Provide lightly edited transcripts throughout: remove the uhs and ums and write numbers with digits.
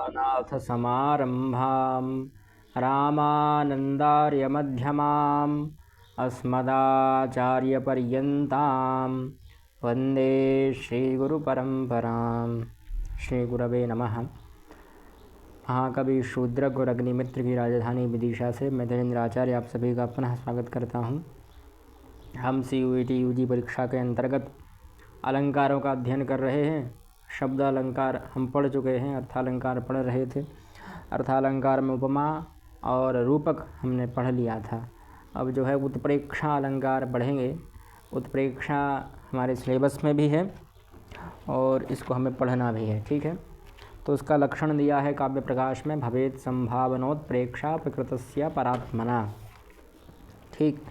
नाथसमारम्भां रामानन्दार्यमध्यमाम् अस्मदाचार्यपर्यन्तां वन्दे श्रीगुरुपरम्परां। श्रीगुरवे नमः। महाकवि शूद्रक और अग्निमित्र की राजधानी विदिशा से मैं धीरेन्द्र आचार्य आप सभी का पुनः स्वागत करता हूँ। हम CUET UG परीक्षा के अंतर्गत अलंकारों का अध्ययन कर रहे हैं। शब्द अलंकार हम पढ़ चुके हैं, अर्थालंकार पढ़ रहे थे। अर्थालंकार में उपमा और रूपक हमने पढ़ लिया था। अब जो है उत्प्रेक्षा अलंकार पढ़ेंगे। उत्प्रेक्षा हमारे सिलेबस में भी है और इसको हमें पढ़ना भी है, ठीक है। तो उसका लक्षण दिया है काव्य प्रकाश में, भवेत् संभावनोत्प्रेक्षा प्रकृतस्य परात्मना। ठीक,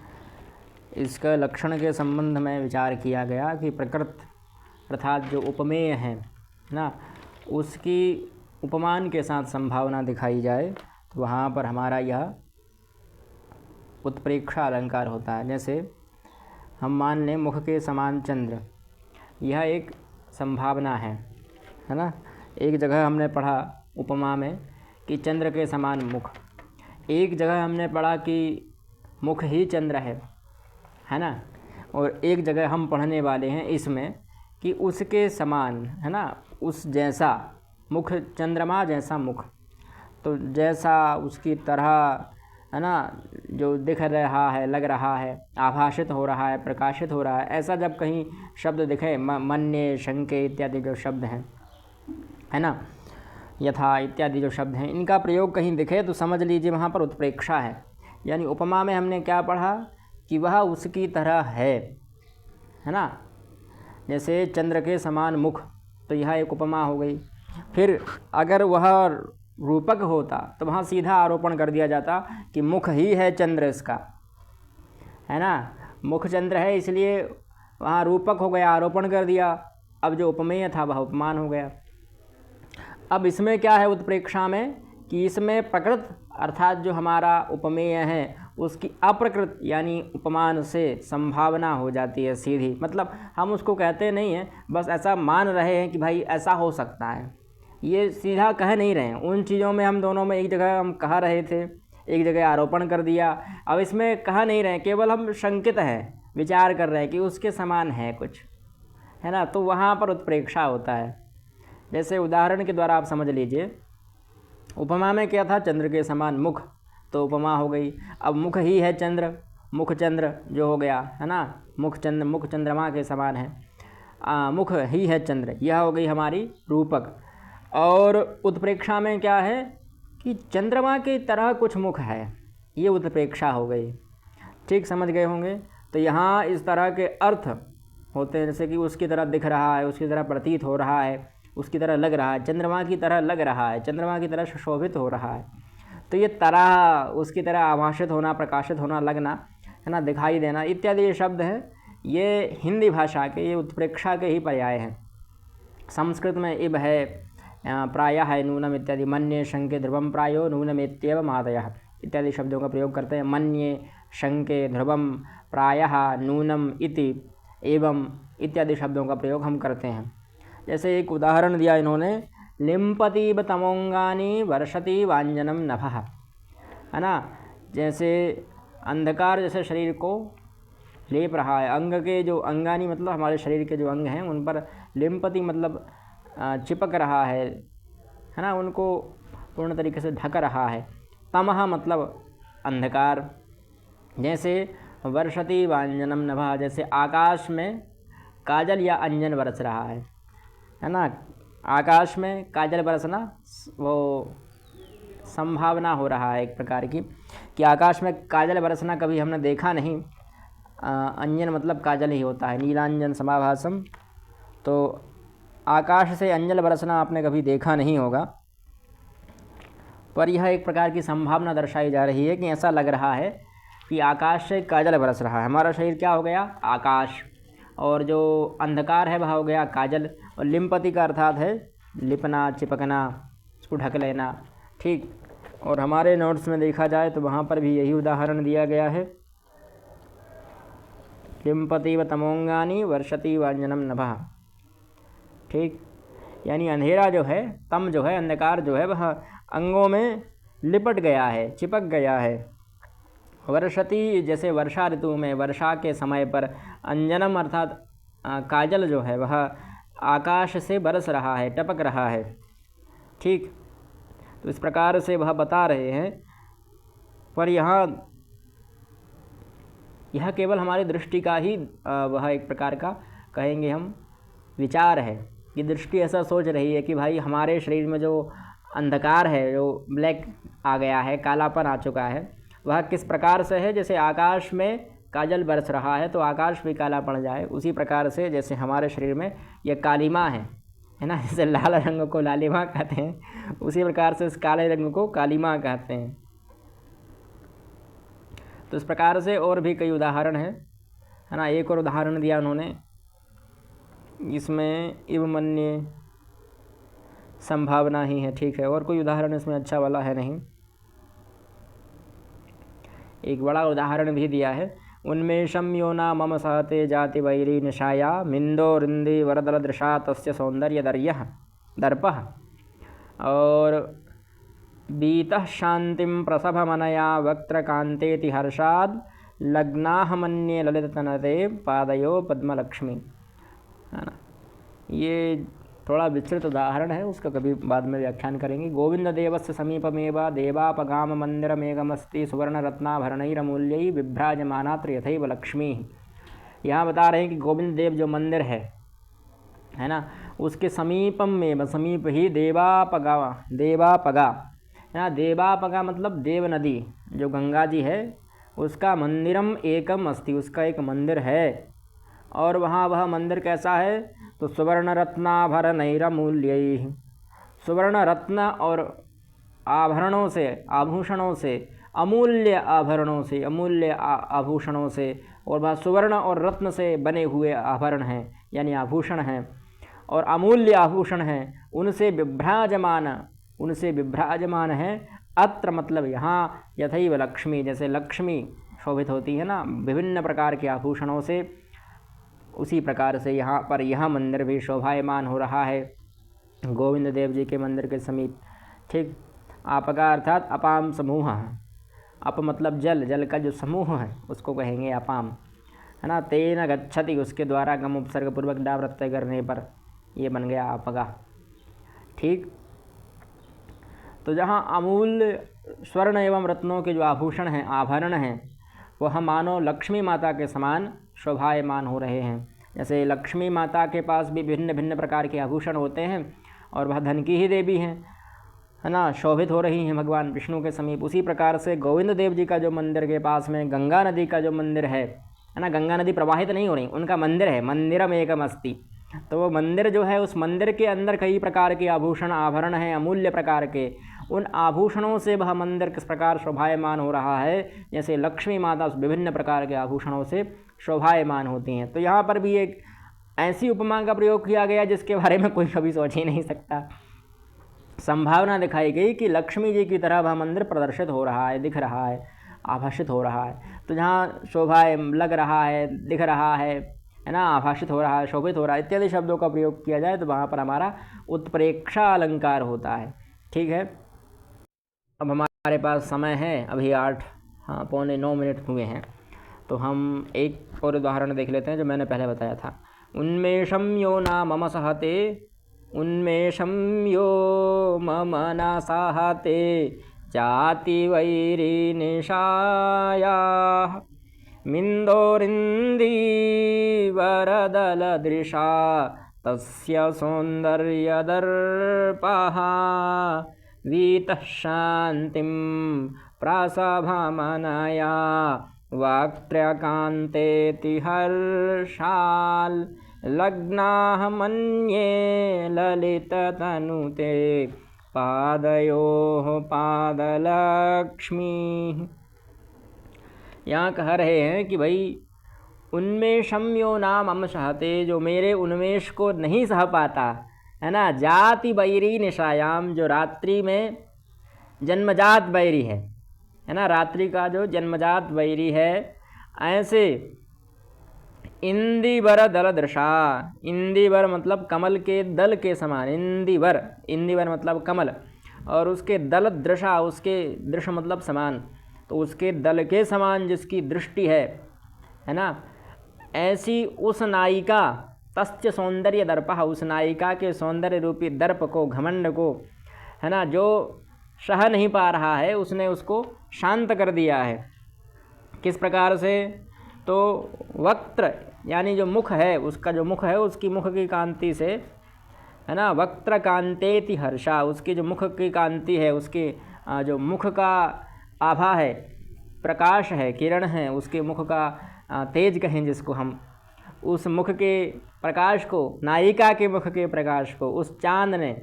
इसका लक्षण के संबंध में विचार किया गया कि प्रकृत अर्थात जो उपमेय है ना, उसकी उपमान के साथ संभावना दिखाई जाए तो वहाँ पर हमारा यह उत्प्रेक्षा अलंकार होता है। जैसे हम मान लें मुख के समान चंद्र, यह एक संभावना है ना। एक जगह हमने पढ़ा उपमा में कि चंद्र के समान मुख, एक जगह हमने पढ़ा कि मुख ही चंद्र है ना, और एक जगह हम पढ़ने वाले हैं इसमें कि उसके समान है ना, उस जैसा मुख, चंद्रमा जैसा मुख, तो जैसा उसकी तरह है ना, जो दिख रहा है, लग रहा है, आभाषित हो रहा है, प्रकाशित हो रहा है, ऐसा जब कहीं शब्द दिखे, मन्ये, शंके इत्यादि जो शब्द हैं है ना, यथा इत्यादि जो शब्द हैं, इनका प्रयोग कहीं दिखे तो समझ लीजिए वहाँ पर उत्प्रेक्षा है। यानी उपमा में हमने क्या पढ़ा कि वह उसकी तरह है ना। जैसे चंद्र के समान मुख, तो यह एक उपमा हो गई। फिर अगर वह रूपक होता तो वहाँ सीधा आरोपण कर दिया जाता कि मुख ही है चंद्र इसका, है ना, मुख चंद्र है, इसलिए वहाँ रूपक हो गया, आरोपण कर दिया। अब जो उपमेय था वह उपमान हो गया। अब इसमें क्या है उत्प्रेक्षा में कि इसमें प्रकृत अर्थात जो हमारा उपमेय है उसकी अप्रकृत यानी उपमान से संभावना हो जाती है सीधी। मतलब हम उसको कहते नहीं हैं, बस ऐसा मान रहे हैं कि भाई ऐसा हो सकता है, ये सीधा कह नहीं रहे हैं। उन चीज़ों में हम दोनों में एक जगह हम कह रहे थे, एक जगह आरोपण कर दिया। अब इसमें कह नहीं रहे हैं, केवल हम शंकित हैं, विचार कर रहे हैं कि उसके समान है कुछ, है ना, तो वहाँ पर उत्प्रेक्षा होता है। जैसे उदाहरण के द्वारा आप समझ लीजिए, उपमा में क्या था, चंद्र के समान मुख, तो उपमा हो गई। अब मुख ही है चंद्र, मुख चंद्र जो हो गया है ना, मुख चंद्रमा के समान है, मुख ही है चंद्र, यह हो गई हमारी रूपक। और उत्प्रेक्षा में क्या है कि चंद्रमा की तरह कुछ मुख है, ये उत्प्रेक्षा हो गई। ठीक समझ गए होंगे। तो यहाँ इस तरह के अर्थ होते हैं, जैसे कि उसकी तरह दिख रहा है, उसकी तरह प्रतीत हो रहा है, उसकी तरह लग रहा है, चंद्रमा की तरह लग रहा है, चंद्रमा की तरह सुशोभित हो रहा है। तो ये तरह, उसकी तरह आभाषित होना, प्रकाशित होना, लगना, है ना, दिखाई देना इत्यादि ये शब्द हैं, ये हिंदी भाषा के, ये उत्प्रेक्षा के ही पर्याय हैं। संस्कृत में इब है, प्रायः है, नूनम इत्यादि, मन्ये शंके ध्रुवम प्रायो नूनमेत्येव आदयः इत्यादि शब्दों का प्रयोग करते हैं। मन्ये शंके ध्रुवम प्रायः नूनम इति एवं इत्यादि शब्दों का प्रयोग हम करते हैं। जैसे एक उदाहरण दिया इन्होंने, लिम्पतीव तमोंगानी वर्षति वांजनम नभः, है ना। जैसे अंधकार जैसे शरीर को लेप रहा है, अंग के जो अंगानी मतलब हमारे शरीर के जो अंग हैं उन पर लिम्पति मतलब चिपक रहा है ना, उनको पूर्ण तरीके से ढक रहा है। तमः मतलब अंधकार। जैसे वर्षति वांजनम नभः, जैसे आकाश में काजल या अंजन बरस रहा है ना, आकाश में काजल बरसना, वो संभावना हो रहा है एक प्रकार की कि आकाश में काजल बरसना कभी हमने देखा नहीं। अंजन मतलब काजल ही होता है, नीलांजन समाभासम, तो आकाश से अंजन बरसना आपने कभी देखा नहीं होगा, पर यह एक प्रकार की संभावना दर्शाई जा रही है कि ऐसा लग रहा है कि आकाश से काजल बरस रहा है। हमारा शरीर क्या हो गया, आकाश, और जो अंधकार है वह हो गया काजल। और लिम्पति का अर्थात है लिपना, चिपकना, उसको ढक लेना। ठीक, और हमारे नोट्स में देखा जाए तो वहाँ पर भी यही उदाहरण दिया गया है, लिम्पति व तमोंगानी वर्षति वांजनम नभः। ठीक, यानी अंधेरा जो है, तम जो है, अंधकार जो है, वह अंगों में लिपट गया है, चिपक गया है। वर्षति, जैसे वर्षा ऋतु में वर्षा के समय पर अंजनम अर्थात काजल जो है वह आकाश से बरस रहा है, टपक रहा है। ठीक, तो इस प्रकार से वह बता रहे हैं। पर यह केवल हमारी दृष्टि का ही वह एक प्रकार का कहेंगे हम विचार है कि दृष्टि ऐसा सोच रही है कि भाई हमारे शरीर में जो अंधकार है, जो ब्लैक आ गया है, कालापन आ चुका है, वह किस प्रकार से है। जैसे आकाश में काजल बरस रहा है तो आकाश भी काला पड़ जाए, उसी प्रकार से जैसे हमारे शरीर में यह कालिमा है ना, जैसे लाल रंग को लालिमा कहते हैं, उसी प्रकार से इस काले रंग को कालिमा कहते हैं। तो इस प्रकार से और भी कई उदाहरण हैं, है ना। एक और उदाहरण दिया उन्होंने, इसमें इव मन्ये संभावना ही है, ठीक है। और कोई उदाहरण इसमें अच्छा वाला है नहीं। एक बड़ा उदाहरण भी दिया है, उन्मेषम योना मम सहते जाति वैरी निशाया मिंदोरिंदी वरदल दृशा तस्य सौंदर्य दर्पः और बीतः शांतिम प्रसभ मनया वक्त्रकांतेति हर्षाद लग्नाह मन्ये ललिततनते पादयो पद्मलक्ष्मी, है ना। ये थोड़ा विस्तृत उदाहरण है, उसका कभी बाद में व्याख्यान करेंगे। गोविंद देवस्य समीपमेव देवापगाम मंदिरमेकमस्ति सुवर्ण रत्नाभरणैरमूल्यै विभ्राजमानात्र यथैव लक्ष्मी। यहाँ बता रहे हैं कि गोविंद देव जो मंदिर है ना, उसके समीपम में, समीप ही देवापगा है ना। देवापगा मतलब देव नदी, जो गंगा जी है, उसका मंदिरम एकम अस्ति, उसका एक मंदिर है। और वहाँ वह मंदिर कैसा है, तो सुवर्ण रत्नाभरणैरमूल्यै, सुवर्ण रत्न और आभरणों से, आभूषणों से, अमूल्य आभरणों से, अमूल्य आभूषणों से, और वह सुवर्ण और रत्न से बने हुए आभरण हैं, यानी आभूषण हैं, और अमूल्य आभूषण हैं, उनसे विभ्राजमान है। अत्र मतलब यहाँ, यथैव लक्ष्मी, जैसे लक्ष्मी शोभित होती है ना विभिन्न प्रकार के आभूषणों से, उसी प्रकार से यहाँ पर यह मंदिर भी शोभायमान हो रहा है गोविंद देव जी के मंदिर के समीप। ठीक, आपका अर्थात अपाम समूह, अप मतलब जल, जल का जो समूह है उसको कहेंगे अपाम, है ना। तेन गच्छति, उसके द्वारा गम उपसर्ग पूर्वक डा प्रत्यय करने पर ये बन गया आपका। ठीक, तो जहाँ अमूल्य स्वर्ण एवं रत्नों के जो आभूषण हैं, आभरण हैं, वह मानो लक्ष्मी माता के समान शोभायमान हो रहे हैं। जैसे लक्ष्मी माता के पास भी भिन्न भिन्न प्रकार के आभूषण होते हैं और वह धन की ही देवी हैं, है ना, शोभित हो रही हैं भगवान विष्णु के समीप। उसी प्रकार से गोविंद देव जी का जो मंदिर के पास में गंगा नदी का जो मंदिर है ना, गंगा नदी प्रवाहित नहीं हो रही, उनका मंदिर है, मंदिरम एकम अस्ति। तो वो मंदिर जो है, उस मंदिर के अंदर कई प्रकार के आभूषण आभरण हैं, अमूल्य प्रकार के। उन आभूषणों से वह मंदिर किस प्रकार शोभायमान हो रहा है, जैसे लक्ष्मी माता विभिन्न प्रकार के आभूषणों से शोभायमान होती हैं। तो यहाँ पर भी एक ऐसी उपमा का प्रयोग किया गया जिसके बारे में कोई कभी सोच ही नहीं सकता। संभावना दिखाई गई कि लक्ष्मी जी की तरह वह मंदिर प्रदर्शित हो रहा है, दिख रहा है, आभाषित हो रहा है। तो जहाँ शोभा लग रहा है, दिख रहा है ना, आभाषित हो रहा है, शोभित हो रहा है इत्यादि शब्दों का प्रयोग किया जाए तो वहाँ पर हमारा उत्प्रेक्षा अलंकार होता है। ठीक है, अब हमारे पास समय है अभी 8 9 हुए हैं, तो हम एक और उदाहरण देख लेते हैं जो मैंने पहले बताया था। उन्मेषम यो ना मम सहते, उन्मेषम यो मम न सहते जाति वैरी निशाया मिंदोरिंदी वरदल दृशा तस्य सौंदर्य दर्पः वीतः शांतिं प्रसभमनया वक्त्रकान्तेति हर्षाल् लग्नाः मन्ये ललिततनुते पादयोः पादलक्ष्मी। यहाँ कह रहे हैं कि भाई उन्मेषम यो नाम मम सहते, जो मेरे उन्मेष को नहीं सह पाता, है ना, जाति बैरी निशायाम, जो रात्रि में जन्मजात बैरी है ना, रात्रि का जो जन्मजात बैरी है, ऐसे इंदिवर दल दृशा। इंदिवर मतलब कमल के दल के समान, इंदिवर, इंदिवर मतलब कमल, और उसके दल दृशा, उसके दृश्य मतलब समान, तो उसके दल के समान जिसकी दृष्टि है ना, ऐसी उस नायिका, तस्य सौंदर्य दर्पः, उस नायिका के सौंदर्य रूपी दर्प को, घमंड को, है ना, जो सह नहीं पा रहा है, उसने उसको शांत कर दिया है। किस प्रकार से? तो वक्त्र यानी जो मुख है, उसका जो मुख है, उसकी मुख की कांति से, है ना, वक्त्र कांतेति हर्षा, उसकी जो मुख की कांति है, उसके जो मुख का आभा है, प्रकाश है, किरण है, उसके मुख का तेज कहें जिसको हम, उस मुख के प्रकाश को, नायिका के मुख के प्रकाश को उस चांद ने,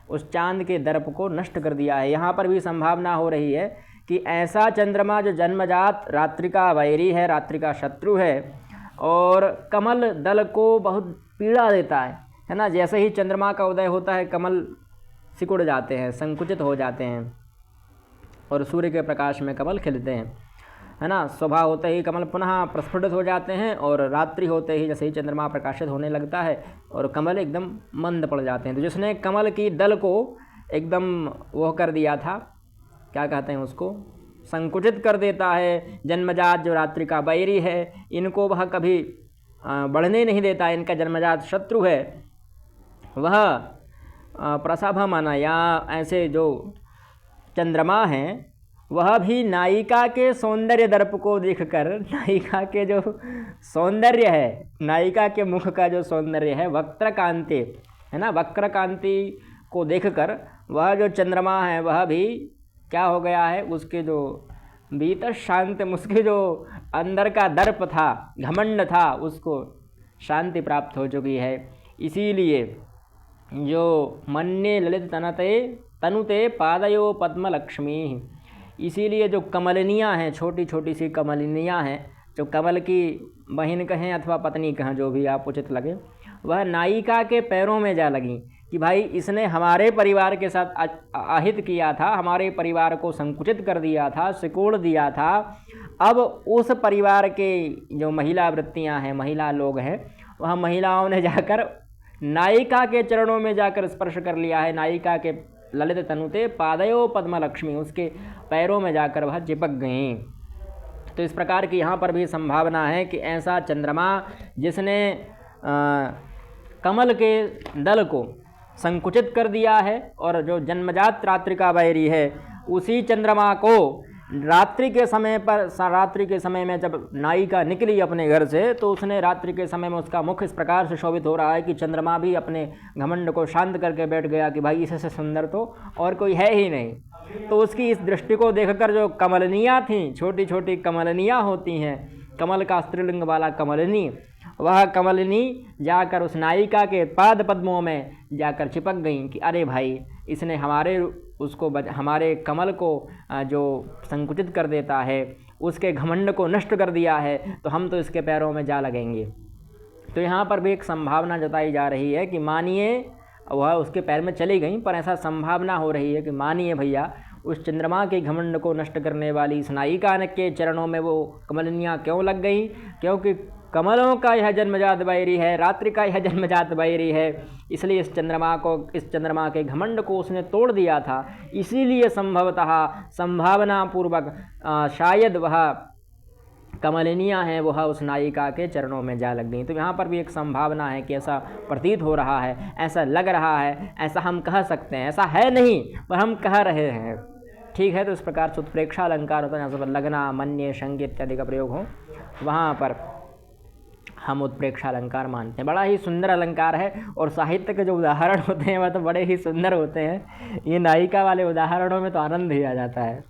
उस चांद के दर्प को नष्ट कर दिया है। यहाँ पर भी संभावना हो रही है कि ऐसा चंद्रमा जो जन्मजात रात्रि का वैरी है, रात्रि का शत्रु है, और कमल दल को बहुत पीड़ा देता है ना। जैसे ही चंद्रमा का उदय होता है, कमल सिकुड़ जाते हैं, संकुचित हो जाते हैं, और सूर्य के प्रकाश में कमल खिलते हैं, है ना। सुबह होते ही कमल पुनः प्रस्फुटित हो जाते हैं, और रात्रि होते ही जैसे ही चंद्रमा प्रकाशित होने लगता है और कमल एकदम मंद पड़ जाते हैं। तो जिसने कमल की दल को एकदम वो कर दिया था, क्या कहते हैं उसको, संकुचित कर देता है, जन्मजात जो रात्रि का बैरी है, इनको वह कभी बढ़ने नहीं देता, इनका जन्मजात शत्रु है, वह प्रसभा माना, या ऐसे जो चंद्रमा हैं, वह भी नायिका के सौंदर्य दर्प को देखकर, नायिका के जो सौंदर्य है, नायिका के मुख का जो सौंदर्य है, वक्त्र कांति, है ना, वक्र कांति को देखकर वह जो चंद्रमा है, वह भी क्या हो गया है, उसके जो भीतर शांत, उसके जो अंदर का दर्प था, घमंड था, उसको शांति प्राप्त हो चुकी है। इसीलिए जो मन्ये ललित तनुते पादयो पद्मलक्ष्मी, इसीलिए जो कमलिनियाँ हैं, छोटी छोटी सी कमलिनियाँ हैं, जो कमल की बहन कहें अथवा पत्नी कहें, जो भी आप उचित लगे, वह नायिका के पैरों में जा लगी कि भाई इसने हमारे परिवार के साथ अहित किया था, हमारे परिवार को संकुचित कर दिया था, सिकोड़ दिया था। अब उस परिवार के जो महिला वृत्तियां हैं, महिला लोग हैं, वह महिलाओं ने जाकर नायिका के चरणों में जाकर स्पर्श कर लिया है। नायिका के ललित तनुते पादयो पद्मलक्ष्मी, उसके पैरों में जाकर वह चिपक गईं। तो इस प्रकार की यहाँ पर भी संभावना है कि ऐसा चंद्रमा जिसने कमल के दल को संकुचित कर दिया है, और जो जन्मजात रात्रि का वैरी है, उसी चंद्रमा को रात्रि के समय पर, रात्रि के समय में जब नायिका निकली अपने घर से, तो उसने रात्रि के समय में उसका मुख इस प्रकार से शोभित हो रहा है कि चंद्रमा भी अपने घमंड को शांत करके बैठ गया कि भाई इससे सुंदर तो और कोई है ही नहीं। तो उसकी इस दृष्टि को देखकर जो कमलनियाँ थीं, छोटी छोटी कमलनियाँ होती हैं, कमल का स्त्रीलिंग वाला कमलनी, वह कमलनी जाकर उस नायिका के पाद पद्मों में जाकर चिपक गईं कि अरे भाई इसने हमारे कमल को जो संकुचित कर देता है, उसके घमंड को नष्ट कर दिया है, तो हम तो इसके पैरों में जा लगेंगे। तो यहाँ पर भी एक संभावना जताई जा रही है कि मानिए वह उसके पैर में चली गई, पर ऐसा संभावना हो रही है कि मानिए भैया उस चंद्रमा के घमंड को नष्ट करने वाली इस नायिका के चरणों में वो कमलनियाँ क्यों लग गई? क्योंकि कमलों का यह जन्मजात वैरी है, रात्रि का यह जन्मजात वैरी है, इसलिए इस चंद्रमा के घमंड को उसने तोड़ दिया था। इसीलिए संभवतः संभावना पूर्वक शायद वह कमलिनियाँ हैं, वह उस नायिका के चरणों में जा लग गई। तो यहाँ पर भी एक संभावना है कि ऐसा प्रतीत हो रहा है, ऐसा लग रहा है, ऐसा हम कह सकते हैं, ऐसा है नहीं पर हम कह रहे हैं। ठीक है, तो इस प्रकार से उत्प्रेक्षा अलंकार होता है, जहाँ पर लगना, मन्य, शंक्य इत्यादि का प्रयोग हो, वहाँ पर हम उत्प्रेक्षा अलंकार मानते हैं। बड़ा ही सुंदर अलंकार है, और साहित्य के जो उदाहरण होते हैं वह तो बड़े ही सुंदर होते हैं। ये नायिका वाले उदाहरणों में तो आनंद ही आ जाता है।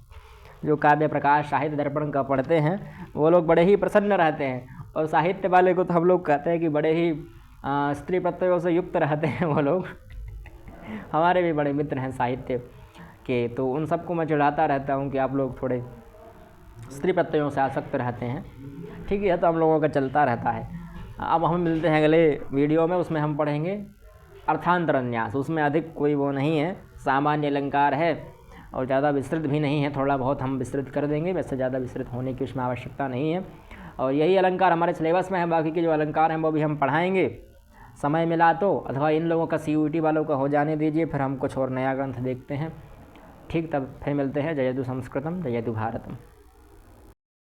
जो काव्य प्रकाश साहित्य दर्पण का पढ़ते हैं वो लोग बड़े ही प्रसन्न रहते हैं, और साहित्य वाले को तो हम लोग कहते हैं कि बड़े ही स्त्री प्रत्ययों से युक्त रहते हैं वो लोग। हमारे भी बड़े मित्र हैं साहित्य के, तो उन सबको मैं चिढ़ाता रहता हूँ कि आप लोग थोड़े स्त्री प्रत्ययों से आसक्त रहते हैं। ठीक है, तो हम लोगों का चलता रहता है। अब हम मिलते हैं अगले वीडियो में, उसमें हम पढ़ेंगे अर्थांतरन्यास। उसमें अधिक कोई वो नहीं है, सामान्य अलंकार है और ज़्यादा विस्तृत भी नहीं है, थोड़ा बहुत हम विस्तृत कर देंगे, वैसे ज़्यादा विस्तृत होने की उसमें आवश्यकता नहीं है। और यही अलंकार हमारे सिलेबस में है। बाकी के जो अलंकार हैं वो भी हम पढ़ाएंगे, समय मिला तो, अथवा इन लोगों का CUET वालों का हो जाने दीजिए, फिर हम कुछ और नया ग्रंथ देखते हैं। ठीक, तब फिर मिलते हैं। जयतु संस्कृतम जयतु भारतम।